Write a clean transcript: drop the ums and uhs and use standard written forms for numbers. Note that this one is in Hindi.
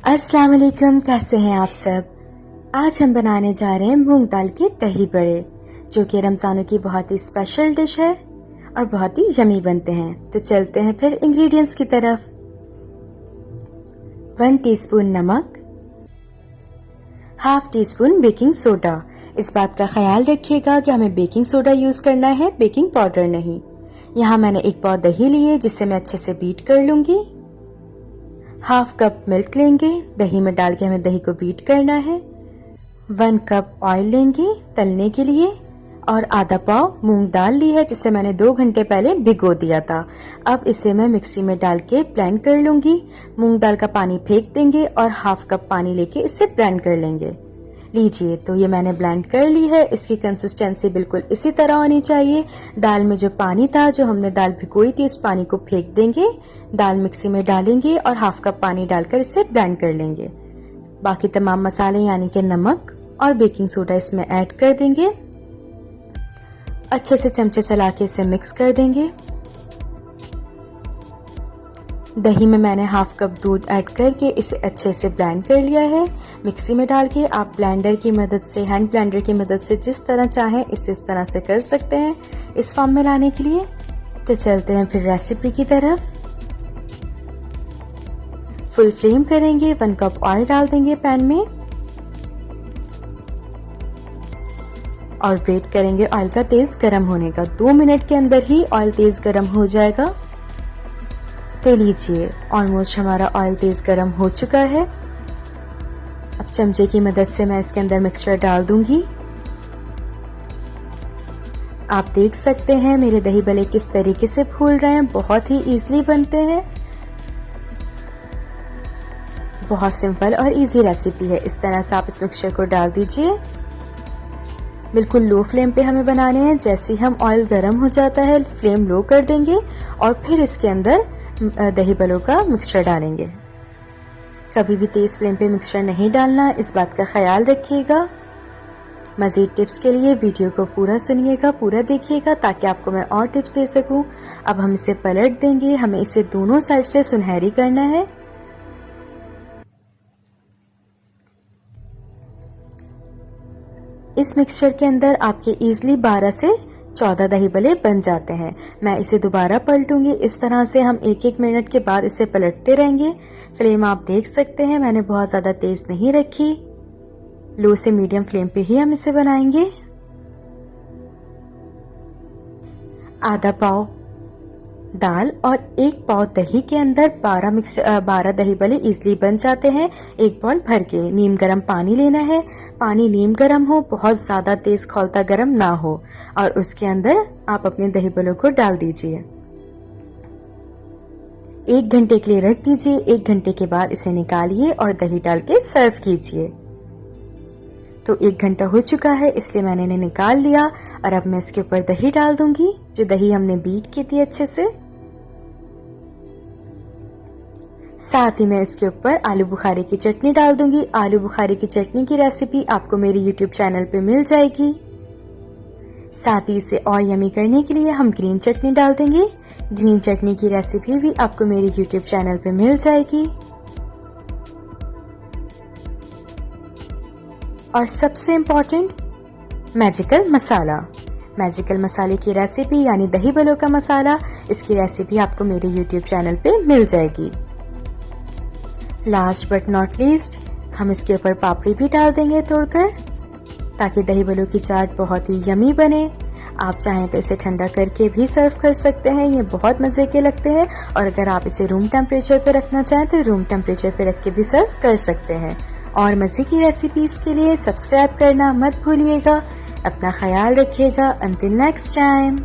अस्सलाम वालेकुम, कैसे हैं आप सब। आज हम बनाने जा रहे हैं मूंग दाल के दही बड़े, जो कि रमज़ानों की बहुत ही स्पेशल डिश है और बहुत ही यमी बनते हैं। तो चलते हैं फिर इंग्रेडिएंट्स की तरफ। 1 टीस्पून नमक, half tea spoon baking soda. इस बात का ख्याल रखिएगा कि हमें बेकिंग सोडा यूज़ करना है, बेकिंग पाउडर नहीं। यहाँ मैंने 1 पाव दही ली है, जिसे मैं अच्छे से बीट कर लूँगी। हाफ कप मिल्क लेंगे, दही में डाल के हमें दही को बीट करना है। 1 कप ऑयल लेंगे तलने के लिए और आधा पाव मूंग दाल ली है, जिसे मैंने 2 घंटे पहले भिगो दिया था। अब इसे मैं मिक्सी में डाल के ब्लेंड कर लूंगी। मूंग दाल का पानी फेंक देंगे और हाफ कप पानी लेके इसे ब्लेंड कर लेंगे। लीजिए, तो ये मैंने ब्लेंड कर ली है। इसकी कंसिस्टेंसी बिल्कुल इसी तरह होनी चाहिए। दाल में जो पानी था, जो हमने दाल भिगोई थी, उस पानी को फेंक देंगे, दाल मिक्सी में डालेंगे और हाफ कप पानी डालकर इसे ब्लेंड कर लेंगे। बाकी तमाम मसाले यानी कि नमक और बेकिंग सोडा इसमें ऐड कर देंगे। अच्छे से चमचे चला के इसे मिक्स कर देंगे। दही में मैंने हाफ कप दूध ऐड करके इसे अच्छे से ब्लेंड कर लिया है मिक्सी में डाल के। आप ब्लेंडर की मदद से, हैंड ब्लेंडर की मदद से जिस तरह चाहें इस तरह से कर सकते हैं इस फॉर्म में लाने के लिए। तो चलते हैं फिर रेसिपी की तरफ। फुल फ्लेम करेंगे, 1 कप ऑयल डाल देंगे पैन में और वेट करेंगे ऑयल का तेज गर्म होने का। 2 मिनट के अंदर ही ऑयल तेज गर्म हो जाएगा। तो लीजिए, ऑलमोस्ट हमारा ऑयल तेज गर्म हो चुका है। अब चमचे की मदद से मैं इसके अंदर मिक्सचर डाल दूंगी। आप देख सकते हैं मेरे दही भल्ले किस तरीके से फूल रहे हैं, बहुत ही इजीली बनते हैं। बहुत सिंपल और इजी रेसिपी है। इस तरह से आप इस मिक्सचर को डाल दीजिए। बिल्कुल लो फ्लेम पे हमें बनाने हैं। जैसे ही हम ऑयल गर्म हो जाता है, फ्लेम लो कर देंगे और फिर इसके अंदर दही भल्लों का मिक्सचर डालेंगे। कभी भी तेज फ्लेम पे मिक्सचर नहीं डालना, इस बात का ख्याल रखिएगा। मज़ीद टिप्स के लिए वीडियो को पूरा सुनिएगा, पूरा देखिएगा, ताकि आपको मैं और टिप्स दे सकूं। अब हम इसे पलट देंगे। हमें इसे दोनों साइड से सुनहरी करना है। इस मिक्सचर के अंदर आपके इजीली 12 से 14 दही भल्ले बन जाते हैं। मैं इसे दोबारा पलटूंगी। इस तरह से हम 1-1 मिनट के बाद इसे पलटते रहेंगे। फ्लेम आप देख सकते हैं मैंने बहुत ज़्यादा तेज नहीं रखी, लो से मीडियम फ्लेम पे ही हम इसे बनाएंगे। आधा पाव दाल और 1 पाव दही के अंदर 12 दही भल्ले इजली बन जाते हैं। 1 बाउल भर के नीम गर्म पानी लेना है। पानी नीम गर्म हो, बहुत ज़्यादा तेज खौलता गर्म ना हो, और उसके अंदर आप अपने दही भल्लों को डाल दीजिए। 1 घंटे के लिए रख दीजिए। 1 घंटे के बाद इसे निकालिए और दही डाल के सर्व कीजिए। तो 1 घंटा हो चुका है, इसलिए मैंने इन्हें निकाल लिया और अब मैं इसके ऊपर दही डाल दूंगी, जो दही हमने बीट की थी अच्छे से। साथ ही मैं इसके ऊपर आलू बुखारे की चटनी डाल दूंगी। आलू बुखारे की चटनी की रेसिपी आपको मेरे YouTube चैनल पे मिल जाएगी। साथ ही इसे और यमी करने के लिए हम ग्रीन चटनी डाल देंगे। ग्रीन चटनी की रेसिपी भी आपको मेरे YouTube चैनल पे मिल जाएगी। और सबसे इम्पोर्टेंट, मैजिकल मसाला। मैजिकल मसाले की रेसिपी यानी दही भल्लों का मसाला, इसकी रेसिपी आपको मेरे YouTube चैनल पे मिल जाएगी। लास्ट बट नॉट लीस्ट, हम इसके ऊपर पापड़ी भी डाल देंगे तोड़कर, ताकि दही भल्लों की चाट बहुत ही यमी बने। आप चाहें तो इसे ठंडा करके भी सर्व कर सकते हैं, ये बहुत मज़े के लगते हैं। और अगर आप इसे रूम टेम्परेचर पे रखना चाहें तो रूम टेम्परेचर पे रख के भी सर्व कर सकते हैं। और मज़े की रेसिपीज़ के लिए सब्सक्राइब करना मत भूलिएगा। अपना ख्याल रखिएगा। Until next time.